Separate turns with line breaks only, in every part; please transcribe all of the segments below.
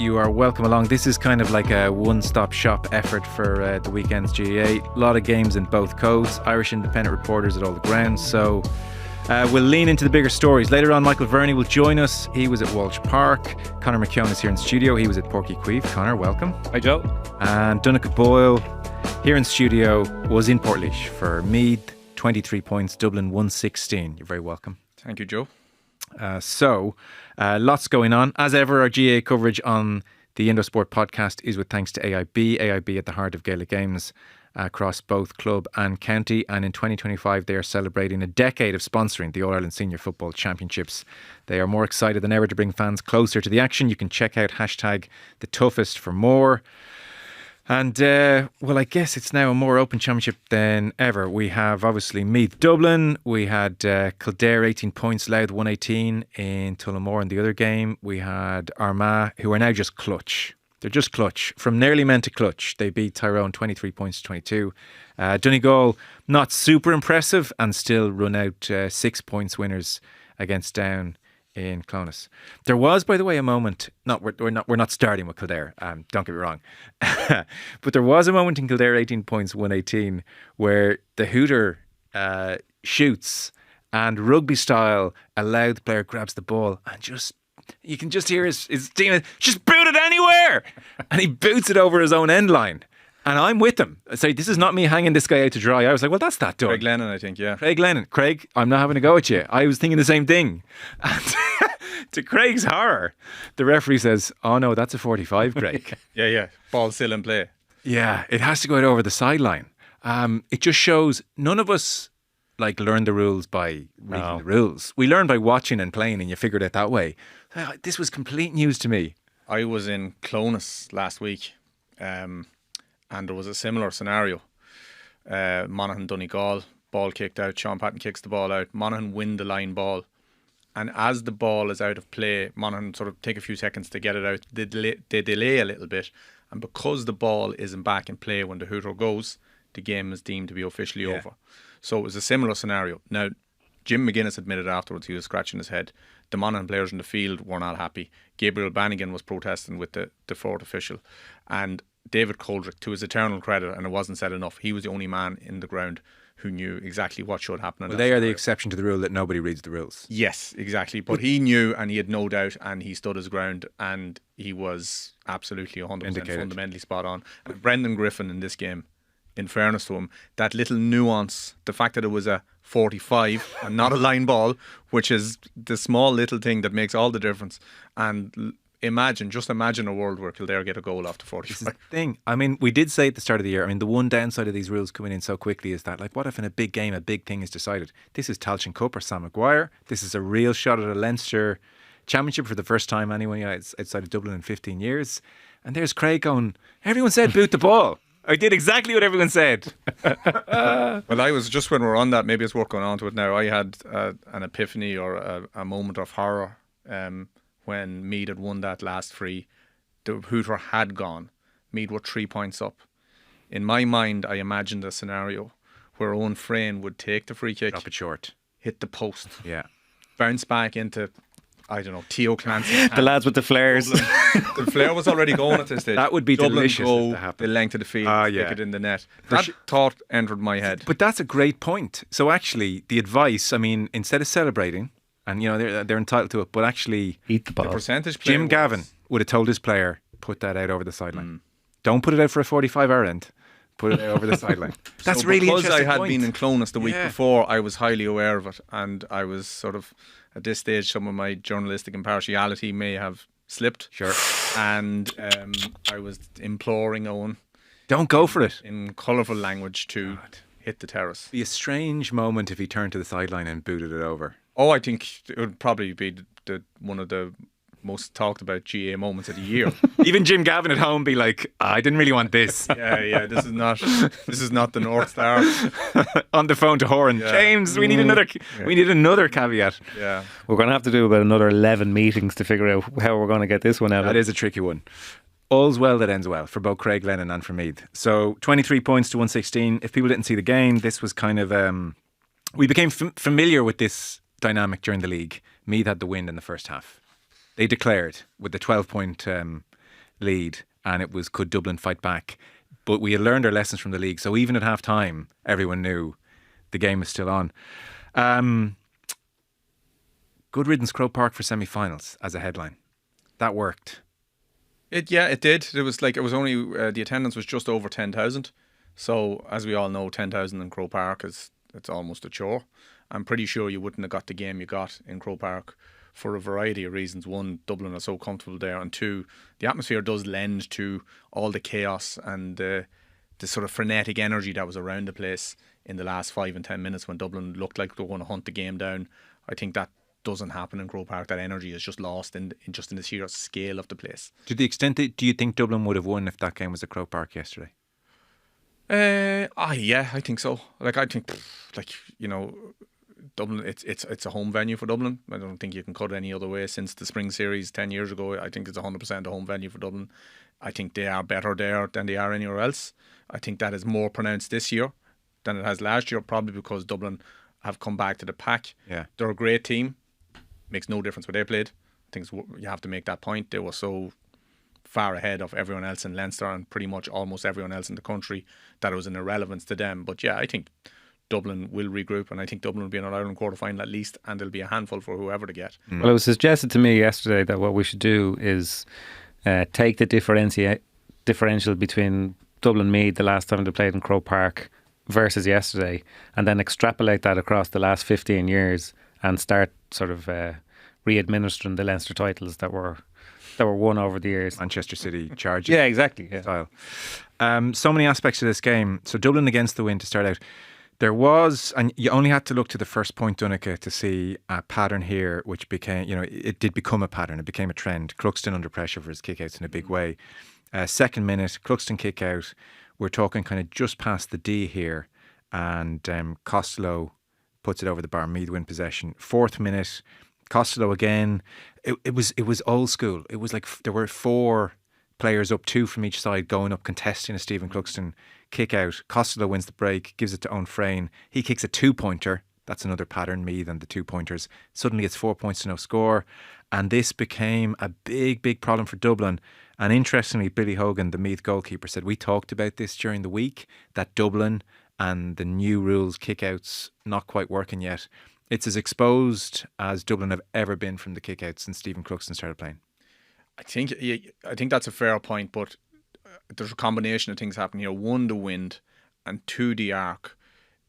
You are welcome along. This is kind of like a one-stop shop effort for the weekend's GAA. A lot of games in both coasts, Irish independent reporters at all the grounds. So we'll lean into the bigger stories. Later on, Michael Verney will join us. He was at Walsh Park. Conor McKeon is here in studio. He was at Portlaoise. Conor, welcome.
Hi, Joe.
And Donnchadh Boyle, here in studio, was in Portlaoise for Meath, 23 points, Dublin 116. You're very welcome.
Thank you, Joe.
Lots going on. As ever, our GAA coverage on the Indo Sport podcast is with thanks to AIB. AIB at the heart of Gaelic games across both club and county. And in 2025, they are celebrating a decade of sponsoring the All-Ireland Senior Football Championships. They are more excited than ever to bring fans closer to the action. You can check out #TheToughest for more. And, well, I guess it's now a more open championship than ever. We have, obviously, Meath Dublin. We had Kildare 18 points, Louth 118 in Tullamore in the other game. We had Armagh, who are now just clutch. They're just clutch. From nearly men to clutch. They beat Tyrone 23 points to 22. Donegal, not super impressive, and still run out 6 points winners against Down in Clonus. There was, by the way, a moment. We're not starting with Kildare. Don't get me wrong, but there was a moment in Kildare 18 points 118 where the hooter shoots and rugby style a Louth player grabs the ball and you can just hear his team just boot it anywhere, and he boots it over his own end line. And I'm with him. So this is not me hanging this guy out to dry. I was like, well, that's that done.
Craig Lennon, I think, yeah.
Craig Lennon. Craig, I'm not having a go at you. I was thinking the same thing. And to Craig's horror, the referee says, oh no, that's a 45, Craig.
Yeah. Ball still in play.
Yeah, it has to go out over the sideline. It just shows none of us learn the rules by reading the rules. We learn by watching and playing, and you figure it out that way. This was complete news to me.
I was in Clonus last week. And there was a similar scenario. Monaghan Donegal, ball kicked out. Sean Patton kicks the ball out. Monaghan win the line ball. And as the ball is out of play, Monaghan sort of take a few seconds to get it out. They delay a little bit. And because the ball isn't back in play when the hooter goes, the game is deemed to be officially over. So it was a similar scenario. Now, Jim McGuinness admitted afterwards he was scratching his head. The Monaghan players in the field were not happy. Gabriel Bannigan was protesting with the fourth official. And David Coldrick, to his eternal credit, and it wasn't said enough, he was the only man in the ground who knew exactly what should happen.
Well, they are the exception to the rule that nobody reads the rules.
Yes, exactly. But he knew, and he had no doubt, and he stood his ground, and he was absolutely 100% fundamentally spot on. And Brendan Griffin in this game, in fairness to him, that little nuance, the fact that it was a 45 and not a line ball, which is the small little thing that makes all the difference. And just imagine a world where Kildare get a goal after 45.
This is the thing. I mean, we did say at the start of the year, the one downside of these rules coming in so quickly is that, what if in a big game, a big thing is decided? This is Tailteann Cup or Sam Maguire. This is a real shot at a Leinster championship for the first time anyway outside of Dublin in 15 years. And there's Craig going, everyone said boot the ball. I did exactly what everyone said.
Well, I was just, when we're on that, maybe it's worth going on to it now. I had an epiphany or a moment of horror when Meath had won that last free. The hooter had gone. Meath were 3 points up. In my mind, I imagined a scenario where Owen Frayne would take the free kick,
drop it short,
hit the post,
bounce
back into, I don't know, Theo Clancy.
The lads with the flares.
The flare was already going at this stage.
That would be
Dublin
delicious
go
if that happened.
the length of the field, stick it in the net. That thought entered my head.
But that's a great point. So actually, the advice, instead of celebrating, and they're entitled to it, but actually
eat the ball.
The percentage
Jim Gavin would have told his player, put that out over the sideline. Don't put it out for a 45-hour end. Put it out over the sideline. That's really interesting.
Because I had
point.
been in Clonus the week before, I was highly aware of it, and I was sort of, at this stage, some of my journalistic impartiality may have slipped.
Sure.
And I was imploring Owen,
don't go for it,
in colourful language, to hit the terrace.
It'd be a strange moment if he turned to the sideline and booted it over.
Oh, I think it would probably be one of the most talked about GA moments of the year.
Even Jim Gavin at home be like, I didn't really want this.
Yeah, this is not the North Star.
On the phone to Horan, James, we need another caveat.
Yeah,
we're going to have to do about another 11 meetings to figure out how we're going to get this one out.
That is a tricky one. All's well that ends well for both Craig Lennon and for Meath. So 23 points to 116. If people didn't see the game, this was kind of we became familiar with this dynamic during the league. Meath had the win in the first half. They declared with the 12-point lead, and it was, could Dublin fight back? But we had learned our lessons from the league, so even at half time, everyone knew the game was still on. Good riddance, Croke Park for semi-finals as a headline. That worked.
It did. It was only the attendance was just over 10,000. So as we all know, 10,000 in Croke Park it's almost a chore. I'm pretty sure you wouldn't have got the game you got in Croke Park for a variety of reasons. One, Dublin are so comfortable there, and two, the atmosphere does lend to all the chaos and the sort of frenetic energy that was around the place in the last 5 and 10 minutes when Dublin looked like they were going to hunt the game down. I think that doesn't happen in Croke Park. That energy is just lost in the sheer scale of the place.
To the extent that, do you think Dublin would have won if that game was at Croke Park yesterday?
Yeah, I think so. Dublin, it's a home venue for Dublin. I don't think you can cut it any other way. Since the spring series 10 years ago, I think it's 100% a home venue for Dublin. I think they are better there than they are anywhere else. I think that is more pronounced this year than it has last year, probably because Dublin have come back to the pack.
Yeah.
They're a great team. Makes no difference what they played. I think you have to make that point. They were so far ahead of everyone else in Leinster and pretty much almost everyone else in the country that it was an irrelevance to them. But yeah, I think Dublin will regroup, and I think Dublin will be in an Ireland quarter-final at least, and there'll be a handful for whoever to get.
Well, it was suggested to me yesterday that what we should do is take the differential between Dublin and Meath the last time they played in Croke Park versus yesterday, and then extrapolate that across the last 15 years and start sort of re-administering the Leinster titles that were won over the years.
Manchester City charges.
Yeah, exactly. Yeah.
Style. So many aspects of this game. So Dublin against the wind to start out. There was, and you only had to look to the first point, Donnchadh, to see a pattern here, which became, it did become a pattern. It became a trend. Cluxton under pressure for his kickouts in a big way. Second minute, Cluxton kick out. We're talking kind of just past the D here, and Costello puts it over the bar. Meath win possession. Fourth minute, Costello again. It was old school. It was like there were 4 players up, 2 from each side, going up, contesting a Stephen Cluxton kick out. Costello wins the break, gives it to Owen Frayne. He kicks a 2-pointer. That's another pattern, Meath and the 2-pointers. Suddenly it's 4 points to no score. And this became a big, big problem for Dublin. And interestingly, Billy Hogan, the Meath goalkeeper, said, we talked about this during the week, that Dublin and the new rules kickouts not quite working yet. It's as exposed as Dublin have ever been from the kickouts since Stephen Cluxton started playing.
I think that's a fair point, but there's a combination of things happening here. One, the wind, and two, the arc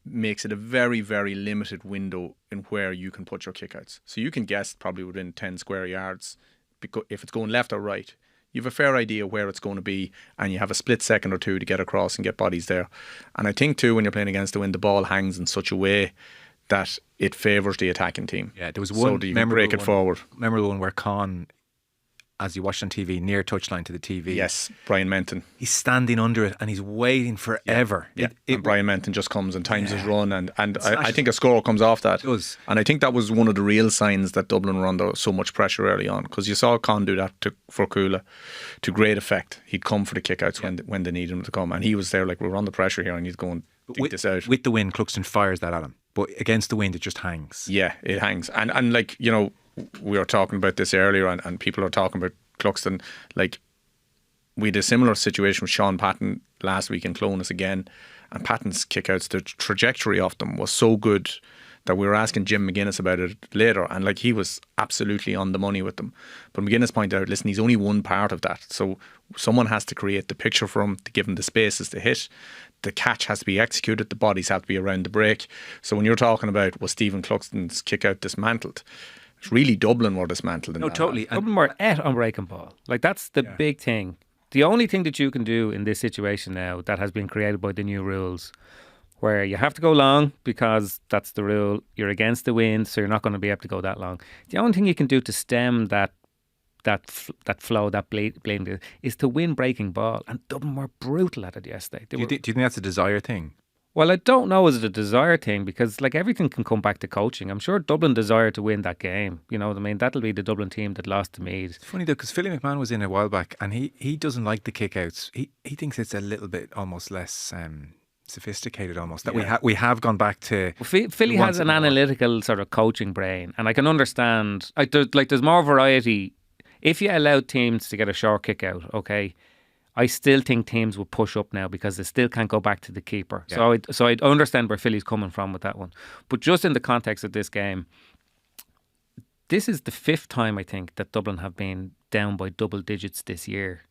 makes it a very, very limited window in where you can put your kickouts. So you can guess probably within 10 square yards, because if it's going left or right, you have a fair idea where it's going to be, and you have a split second or two to get across and get bodies there. And I think too, when you're playing against the wind, the ball hangs in such a way that it favours the attacking team.
Yeah, there was one
break it forward.
Memorable one where Con, as you watched on TV, near touchline to the TV.
Yes, Brian Menton.
He's standing under it and he's waiting forever.
Yeah. And Brian Menton just comes and times his run, and I think a score comes off that.
It does.
And I think that was one of the real signs that Dublin were under so much pressure early on, because you saw Con do that for Coola to great effect. He'd come for the kickouts when they needed him to come, and he was there like, we're under pressure here and he's going to dig this out.
With the wind, Cluxton fires that at him, but against the wind it just hangs.
Yeah, it hangs. And like, we were talking about this earlier, and people are talking about Cluxton. Like, we had a similar situation with Sean Patton last week in Clonus again, and Patton's kickouts, the trajectory of them was so good that we were asking Jim McGuinness about it later, and like, he was absolutely on the money with them. But McGuinness pointed out, listen, he's only one part of that, so someone has to create the picture for him, to give him the spaces to hit. The catch has to be executed, the bodies have to be around the break. So when you're talking about, was Stephen Cluxton's kick out dismantled, it's really Dublin were dismantled.
No, totally.
Dublin were on breaking ball. Like, that's the big thing. The only thing that you can do in this situation now that has been created by the new rules, where you have to go long because that's the rule, you're against the wind, so you're not going to be able to go that long. The only thing you can do to stem that flow, that blame, is to win breaking ball. And Dublin were brutal at it yesterday.
Do you think that's a desire thing?
Well, I don't know, is it a desire thing? Because like, everything can come back to coaching. I'm sure Dublin desire to win that game. You know what I mean? That'll be the Dublin team that lost to Meath.
It's funny though, because Philly McMahon was in a while back, and he doesn't like the kickouts. He thinks it's a little bit almost less sophisticated almost, that we have gone back to.
Well, Philly has an analytical sort of coaching brain, and I can understand. There's more variety if you allowed teams to get a short kick out, okay, I still think teams will push up now because they still can't go back to the keeper. Yeah. So I understand where Philly's coming from with that one. But just in the context of this game, this is the 5th time, I think, that Dublin have been down by double digits this year.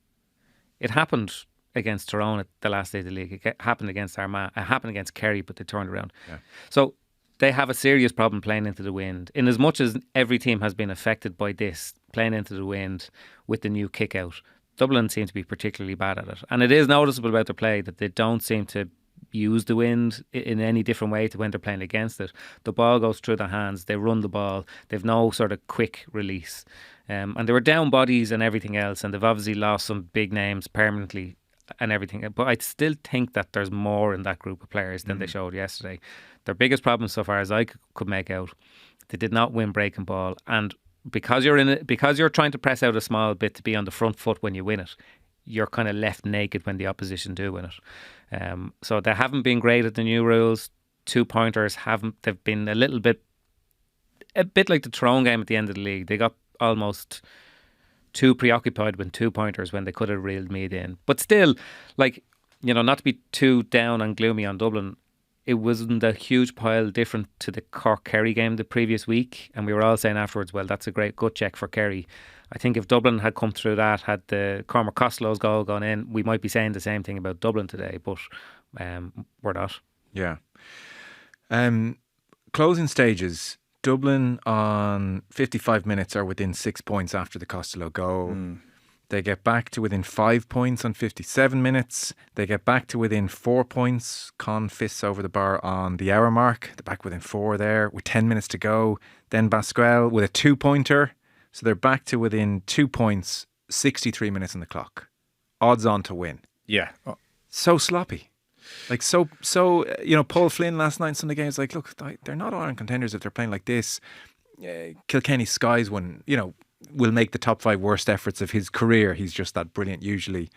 It happened against Tyrone at the last day of the league. It happened against Armagh. It happened against Kerry, but they turned around. Yeah. So they have a serious problem playing into the wind. In as much as every team has been affected by this, playing into the wind with the new kick out, Dublin seem to be particularly bad at it. And it is noticeable about their play that they don't seem to use the wind in any different way to when they're playing against it. The ball goes through their hands, they run the ball, they've no sort of quick release. And they were down bodies and everything else, and they've obviously lost some big names permanently and everything. But I still think that there's more in that group of players than they showed yesterday. Their biggest problem so far as I could make out, they did not win breaking ball. And because you're trying to press out a small bit to be on the front foot when you win it, you're kind of left naked when the opposition do win it. So they haven't been great at the new rules. 2-pointers they've been a bit like the Tyrone game at the end of the league. They got almost too preoccupied with 2-pointers when they could have reeled Meath in. But still, like, you know, not to be too down and gloomy on Dublin, it wasn't a huge pile different to the Cork-Kerry game the previous week. And we were all saying afterwards, well, that's a great gut check for Kerry. I think if Dublin had come through that, had the Cormac Costello's goal gone in, we might be saying the same thing about Dublin today, but we're not.
Yeah. Closing stages, Dublin on 55 minutes are within 6 points after the Costello goal. They get back to within 5 points on 57 minutes. They get back to within 4 points. Con fists over the bar on the hour mark. They're back within 4 there with 10 minutes to go. Then Basquel with a 2-pointer. So they're back to within 2 points, 63 minutes on the clock. Odds on to win.
Yeah.
So sloppy. Like, so you know, Paul Flynn last night in Sunday games, like, look, they're not Ireland contenders if they're playing like this. Kilkenny Skies one, you know, will make the top 5 worst efforts of his career. He's just that brilliant usually.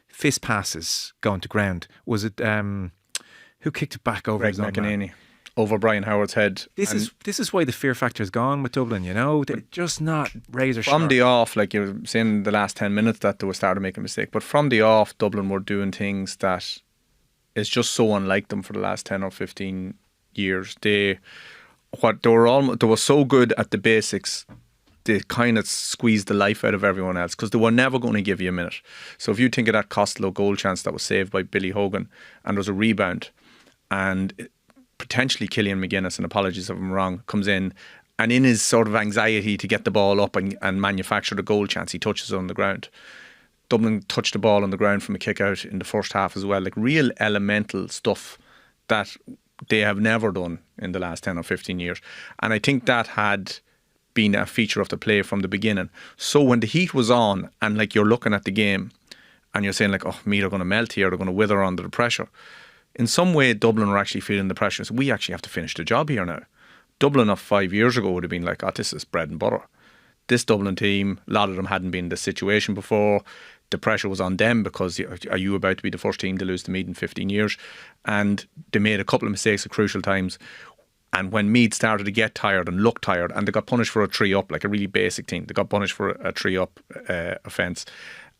Fist passes going to ground. Was it who kicked it back over
Greg
his own man?
Over Brian Howard's head.
This is why the fear factor's gone with Dublin, you know. They're just not razor sharp.
From the off, like you were saying the last 10 minutes that they were starting to make a mistake, but from the off, Dublin were doing things that is just so unlike them for the last 10 or 15 years. They were so good at the basics, they kind of squeezed the life out of everyone else because they were never going to give you a minute. So if you think of that Costello goal chance that was saved by Billy Hogan, and there was a rebound, and potentially Killian McGuinness, and apologies if I'm wrong, comes in, and in his sort of anxiety to get the ball up and manufacture the goal chance, he touches it on the ground. Dublin touched the ball on the ground from a kick out in the first half as well, like real elemental stuff that they have never done in the last 10 or 15 years. And I think that had been a feature of the play from the beginning. So when the heat was on and like you're looking at the game and you're saying like, oh, Meath are going to melt here, they're going to wither under the pressure. In some way, Dublin are actually feeling the pressure. So we actually have to finish the job here now. Dublin of 5 years ago would have been like, oh, this is bread and butter. This Dublin team, a lot of them hadn't been in this situation before. The pressure was on them because are you about to be the first team to lose to Meath in 15 years? And they made a couple of mistakes at crucial times. And when Meath started to get tired and look tired, and they got punished for a 3-up, like a really basic thing, they got punished for a 3-up offence.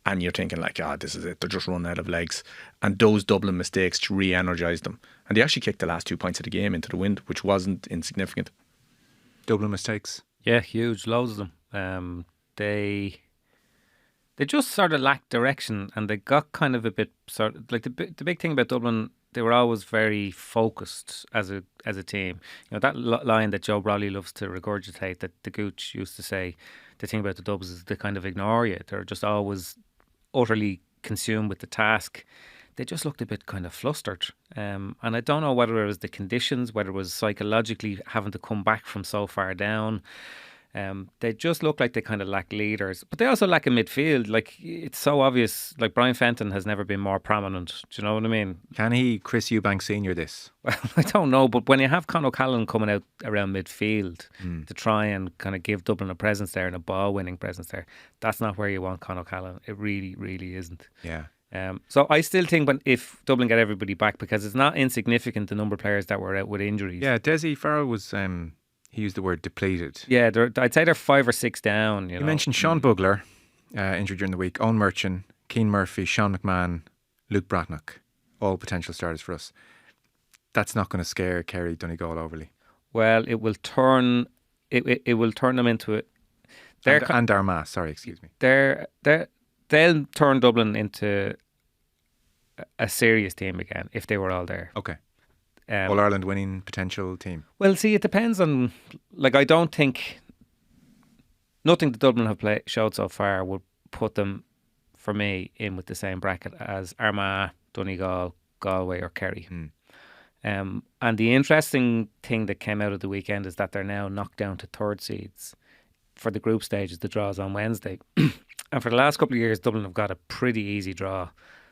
And you're thinking like, this is it. They're just running out of legs. And those Dublin mistakes re-energised them. And they actually kicked the last 2 points of the game into the wind, which wasn't insignificant.
Dublin mistakes.
Yeah, huge. Loads of them. They just sort of lacked direction, and they got kind of a bit sort of like the big thing about Dublin. They were always very focused as a team. You know, that line that Joe Brolly loves to regurgitate, that the Gooch used to say, the thing about the Dubs is they kind of ignore you. They're just always utterly consumed with the task. They just looked a bit kind of flustered. And I don't know whether it was the conditions, whether it was psychologically having to come back from so far down. They just look like they kind of lack leaders, but they also lack a midfield. Like, it's so obvious. Like, Brian Fenton has never been more prominent. Do you know what I mean?
Can he Chris Eubank Senior this?
Well, I don't know, but when you have Conor O'Callaghan coming out around midfield to try and kind of give Dublin a presence there and a ball-winning presence there, that's not where you want Conor O'Callaghan. It really, really isn't.
Yeah.
So I still think if Dublin get everybody back, because it's not insignificant the number of players that were out with injuries.
Yeah, Desi Farrell was. He used the word depleted.
Yeah, I'd say they're 5 or 6 down. You know,
mentioned Sean Bugler, injured during the week, Owen Murchan, Keane Murphy, Sean McMahon, Luke Bratnock, all potential starters for us. That's not going to scare Kerry Donegal overly.
Well, it will turn. It will turn them into it.
And Armagh, sorry, excuse me.
They'll turn Dublin into a serious team again if they were all there.
Okay. All Ireland winning potential team.
Well, see, it depends on. Like, I don't think nothing that Dublin have showed so far would put them, for me, in with the same bracket as Armagh, Donegal, Galway, or Kerry. And the interesting thing that came out of the weekend is that they're now knocked down to third seeds for the group stages. The draws on Wednesday, and for the last couple of years, Dublin have got a pretty easy draw.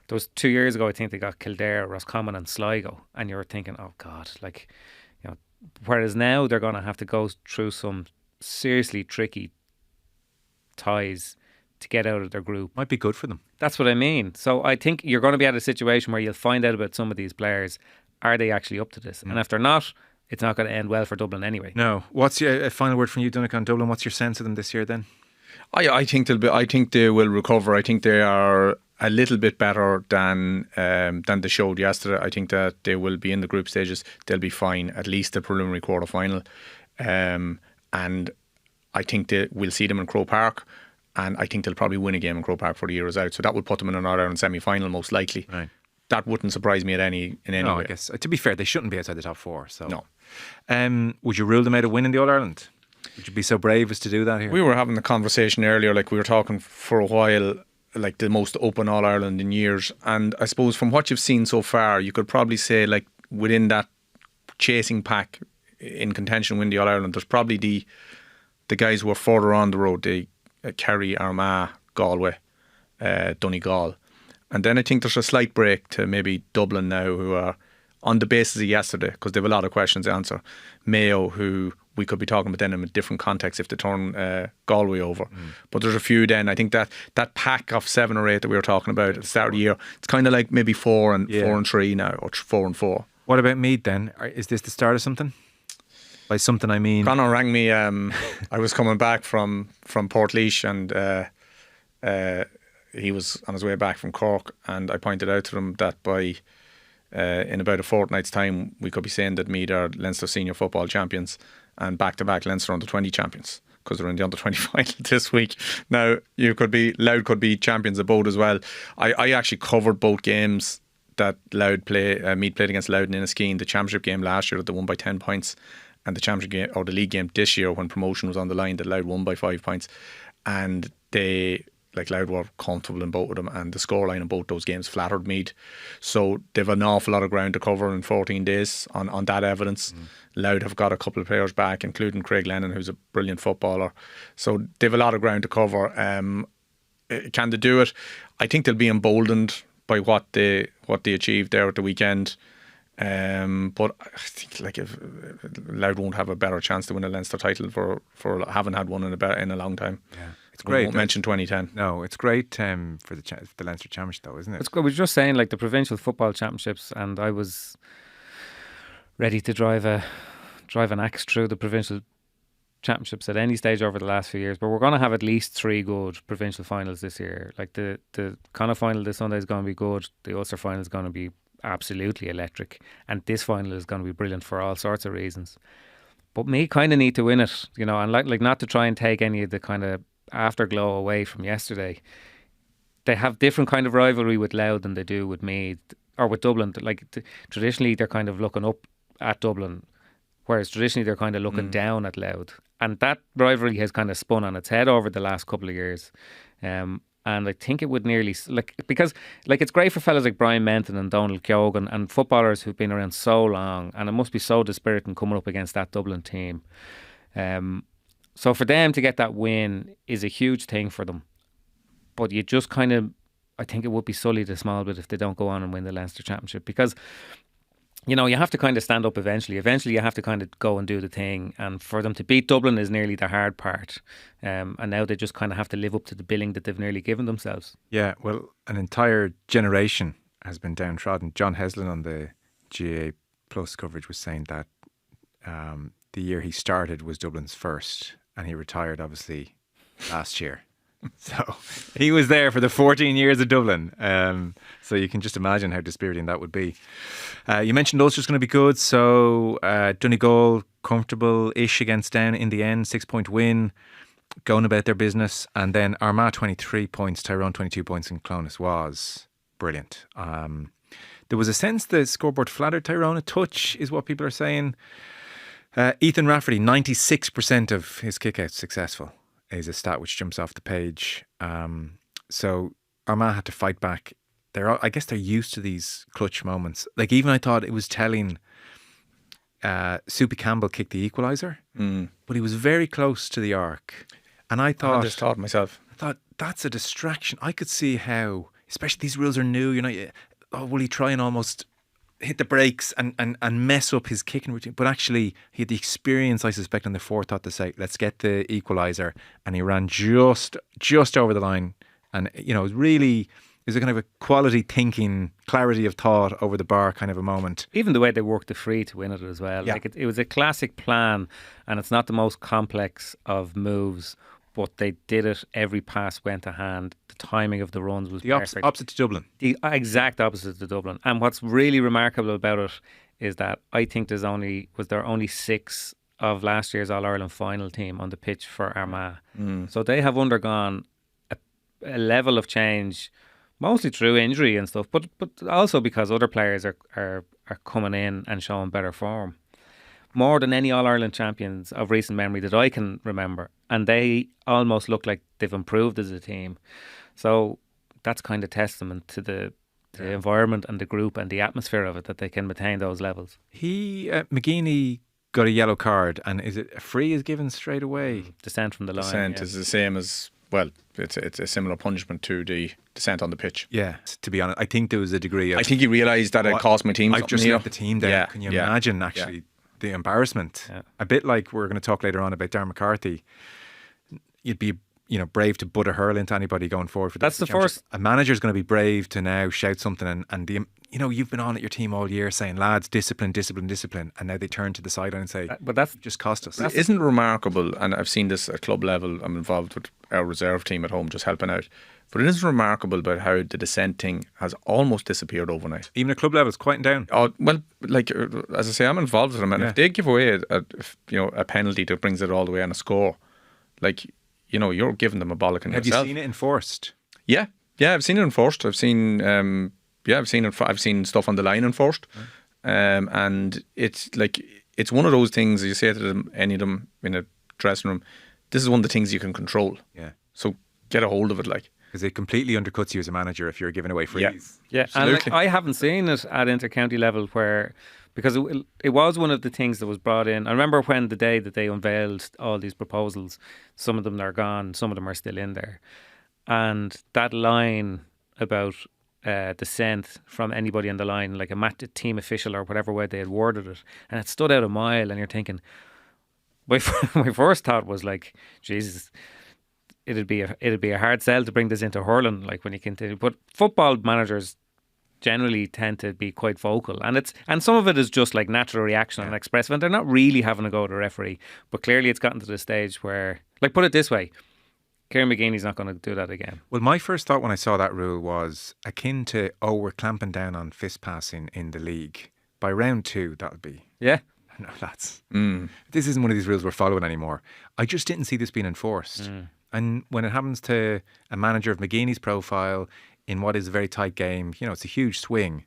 There was 2 years ago, I think they got Kildare, Roscommon, and Sligo, and you were thinking, oh God, like, you know. Whereas now they're going to have to go through some seriously tricky ties to get out of their group.
Might be good for them.
That's what I mean. So I think you're going to be at a situation where you'll find out about some of these players. Are they actually up to this? And if they're not, it's not going to end well for Dublin anyway.
No. What's your final word from you, Donnchadh, on Dublin? What's your sense of them this year then?
I think they will recover. I think they are a little bit better than they showed yesterday. I think that they will be in the group stages. They'll be fine, at least the preliminary quarter final. And I think we'll see them in Croke Park. And I think they'll probably win a game in Croke Park for the year is out. So that would put them in an All-Ireland semi-final most likely.
Right.
That wouldn't surprise me in any way.
I guess, to be fair, they shouldn't be outside the top 4. So.
No.
Would you rule them out of winning the All-Ireland? Would you be so brave as to do that here?
We were having the conversation earlier, like we were talking for a while, like the most open All-Ireland in years. And I suppose from what you've seen so far, you could probably say, like, within that chasing pack in contention to win the All-Ireland, there's probably the guys who are further on the road, the Kerry, Armagh, Galway, Donegal. And then I think there's a slight break to maybe Dublin now, who are on the basis of yesterday, because they have a lot of questions to answer. Mayo, who we could be talking about then in a different context if they turn Galway over. But there's a few then. I think that pack of 7 or 8 that we were talking about at the start of the year, it's kind of like maybe 4 and 3 now, or 4 and 4.
What about Meath then? Is this the start of something? By something I mean...
Conor rang me. I was coming back from Portlaoise, and he was on his way back from Cork, and I pointed out to him that by in about a fortnight's time we could be saying that Meath are Leinster senior football champions and back-to-back Leinster under-20 champions, because they're in the under-20 final this week. Now, Louth could be champions of both as well. I actually covered both games that Meath played against Louth and Inniskeen, the championship game last year that they won by 10 points, and the championship game, or the league game this year when promotion was on the line, that Louth won by 5 points. And Louth were comfortable in both of them, and the scoreline in both those games flattered Meath. So they've an awful lot of ground to cover in 14 days on that evidence. Louth have got a couple of players back, including Craig Lennon, who's a brilliant footballer. So they've a lot of ground to cover. Can they do it? I think they'll be emboldened by what they achieved there at the weekend. But I think if Louth won't have a better chance to win a Leinster title for having had one in a long time.
Yeah. It's great.
We won't mention 2010.
No, it's great for the Leinster Championship, though, isn't it?
It's good. We were just saying, like, the Provincial Football Championships, and I was ready to drive an axe through the Provincial Championships at any stage over the last few years. But we're going to have at least 3 good provincial finals this year. Like the Connacht final this Sunday is going to be good. The Ulster final is going to be absolutely electric, and this final is going to be brilliant for all sorts of reasons. But me kind of need to win it, you know, and like not to try and take any of the kind of afterglow away from yesterday. They have different kind of rivalry with Louth than they do with Meath or with Dublin. Like traditionally they're kind of looking up at Dublin, whereas traditionally they're kind of looking down at Louth, and that rivalry has kind of spun on its head over the last couple of years. And I think it would nearly because it's great for fellas like Brian Menton and Donald Keoghan and footballers who've been around so long, and it must be so dispiriting coming up against that Dublin team. So for them to get that win is a huge thing for them. But you just I think it would be sullied a small bit if they don't go on and win the Leinster Championship, because, you know, you have to kind of stand up eventually. Eventually you have to kind of go and do the thing. And for them to beat Dublin is nearly the hard part. And now they just kind of have to live up to the billing that they've nearly given themselves. Yeah,
well, an entire generation has been downtrodden. John Heslin on the GA Plus coverage was saying that the year he started was Dublin's first, and he retired obviously last year. So he was there for the 14 years of Dublin. So you can just imagine how dispiriting that would be. You mentioned Ulster's going to be good. So Donegal, comfortable-ish against Down in the end, 6-point win, going about their business. And then Armagh 23 points, Tyrone 22 points, and Clonus was brilliant. There was a sense the scoreboard flattered Tyrone a touch, is what people are saying. Ethan Rafferty, 96% of his kickouts successful, is a stat which jumps off the page. So Armagh had to fight back. I guess they're used to these clutch moments. Like, even I thought it was telling Soupy Campbell kicked the equaliser, but he was very close to the arc. And I just thought myself, that's a distraction. I could see how, especially these rules are new, will he try and almost hit the brakes and mess up his kicking routine? But actually, he had the experience, I suspect, on the forethought to say, let's get the equaliser. And he ran just over the line. And, it was really, it was a kind of a quality thinking, clarity of thought over the bar kind of a moment.
Even the way they worked the free to win it as well.
Yeah.
Like it was a classic plan, and it's not the most complex of moves, but they did it. Every pass went to hand. The timing of the runs was perfect.
Opposite to Dublin.
The exact opposite to Dublin. And what's really remarkable about it is that I think there are only 6 of last year's All-Ireland final team on the pitch for Armagh. So they have undergone a level of change, mostly through injury and stuff, but also because other players are coming in and showing better form. More than any All-Ireland champions of recent memory that I can remember. And they almost look like they've improved as a team. So that's kind of testament to the environment and the group and the atmosphere of it, that they can maintain those levels.
McGeaney got a yellow card, and is it a free is given straight away?
Dissent from the line.
Dissent is the same as, well, it's a similar punishment to the dissent on the pitch.
Yeah, to be honest, I think there was a degree of...
I think he realised that it cost my team
I've just let the team down.
Yeah,
Can you imagine, actually... the embarrassment. A bit like we're going to talk later on about Darren McCarthy. You'd be, brave to butt a hurl into anybody going forward for
that's the first.
A manager's going to be brave to now shout something, and the you've been on at your team all year saying, lads, discipline, and now they turn to the sideline and say,
but that's
just cost us.
It isn't remarkable, and I've seen this at club level. I'm involved with our reserve team at home, just helping out. But it is remarkable about how the dissent thing has almost disappeared overnight.
Even at club level, it's quieting down.
Oh, well, like, as I say, I'm involved with them. And if they give away a penalty that brings it all the way on a score, like, you're giving them a bollocking yourself.
Have you seen it enforced?
Yeah, I've seen it enforced. I've seen stuff on the line enforced. And it's like, it's one of those things, you say to them, any of them in a dressing room, this is one of the things you can control.
Yeah.
So get a hold of it, like.
Because it completely undercuts you as a manager if you're giving away frees.
Yeah. And I haven't seen it at inter-county level because it was one of the things that was brought in. I remember when the day that they unveiled all these proposals, some of them are gone, some of them are still in there. And that line about dissent from anybody on the line, like a team official or whatever way they had worded it, and it stood out a mile, and you're thinking, my first thought was like, Jesus, it'd be a hard sell to bring this into hurling, like when you continue. But football managers generally tend to be quite vocal, and some of it is just like natural reaction and expressive, and they're not really having to go to the referee. But clearly, it's gotten to the stage where, like, put it this way, Kieran McGeaney's not going to do that again.
Well, my first thought when I saw that rule was akin to, we're clamping down on fist passing in the league. By round 2, that would be.
Yeah.
No, this isn't one of these rules we're following anymore. I just didn't see this being enforced. And when it happens to a manager of McGeaney's profile in what is a very tight game, it's a huge swing.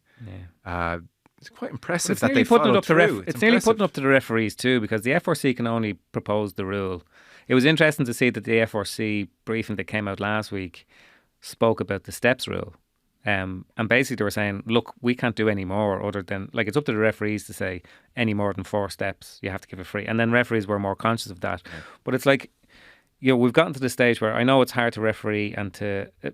Yeah. It's quite impressive that they followed through.
It's nearly putting up to the referees too, because the FRC can only propose the rule. It was interesting to see that the FRC briefing that came out last week spoke about the steps rule. And basically they were saying, look, we can't do any more other than, like, it's up to the referees to say any more than 4 steps, you have to give it free. And then referees were more conscious of that. Yeah. But it's like, we've gotten to the stage where I know it's hard to referee, and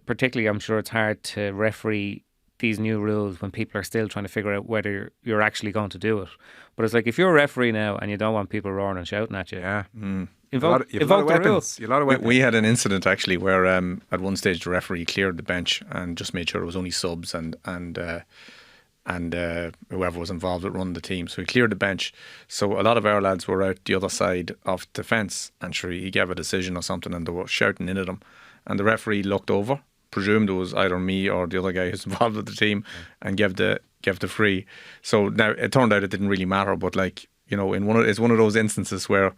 particularly I'm sure it's hard to referee these new rules when people are still trying to figure out whether you're actually going to do it. But it's like, if you're a referee now and you don't want people roaring and shouting at you, invoke the rules.
We had an incident actually where at one stage the referee cleared the bench and just made sure it was only subs, and and whoever was involved with running the team. So he cleared the bench. So a lot of our lads were out the other side of the fence, and sure, he gave a decision or something, and they were shouting in at him. And the referee looked over, presumed it was either me or the other guy who's involved with the team, and gave the free. So now it turned out it didn't really matter, but like, you know, it's one of those instances where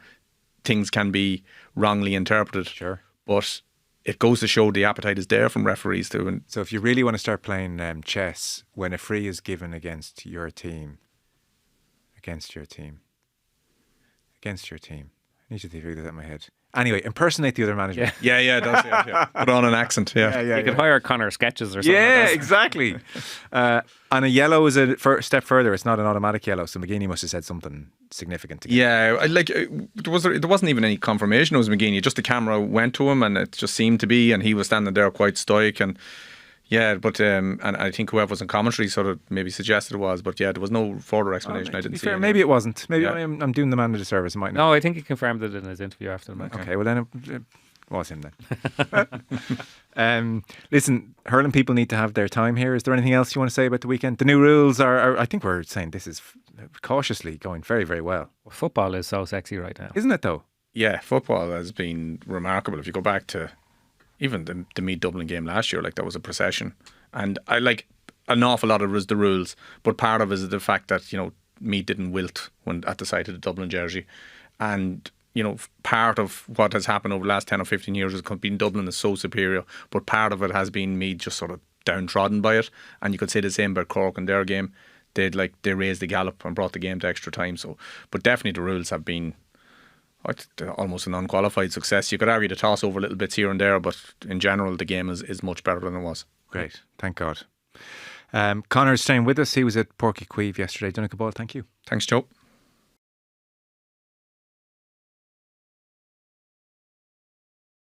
things can be wrongly interpreted.
Sure.
But it goes to show the appetite is there from referees too. And
so if you really want to start playing chess, when a free is given against your team, I need to figure that in my head. Anyway, impersonate the other manager.
Yeah, it does. Yeah. Put on an accent. Yeah.
You could hire Conor sketches or something.
Yeah,
like that.
exactly. And a yellow is a step further. It's not an automatic yellow. So McGeady must have said something significant to get.
Yeah, like there wasn't even any confirmation it was McGeady. Just the camera went to him, and it just seemed to be, and he was standing there quite stoic. And yeah, but and I think whoever was in commentary sort of maybe suggested it was, but yeah, there was no further explanation. I didn't see.
Maybe it wasn't. Maybe I'm doing the man a disservice. It might not.
No, I think he confirmed it in his interview after the match.
Okay, well then it was him then. Listen, hurling people need to have their time here. Is there anything else you want to say about the weekend? The new rules are I think we're saying this is cautiously going very, very well.
Football is so sexy right now.
Isn't it though?
Yeah, football has been remarkable. If you go back to even the Meath Dublin game last year, like that was a procession. And I like an awful lot of it was the rules, but part of it is the fact that, you know, Meath didn't wilt when at the sight of the Dublin jersey. And, you know, part of what has happened over the last 10 or 15 years has been Dublin is so superior, but part of it has been Meath just sort of downtrodden by it. And you could say the same about Cork in their game. They raised the gallop and brought the game to extra time. So, but definitely the rules have been almost an unqualified success. You could argue the toss over little bits here and there, but in general the game is much better than it was.
Great, thank God. Conor is staying with us. He was at Portlaoise yesterday. Donnchadh, thank you.
Thanks, Joe.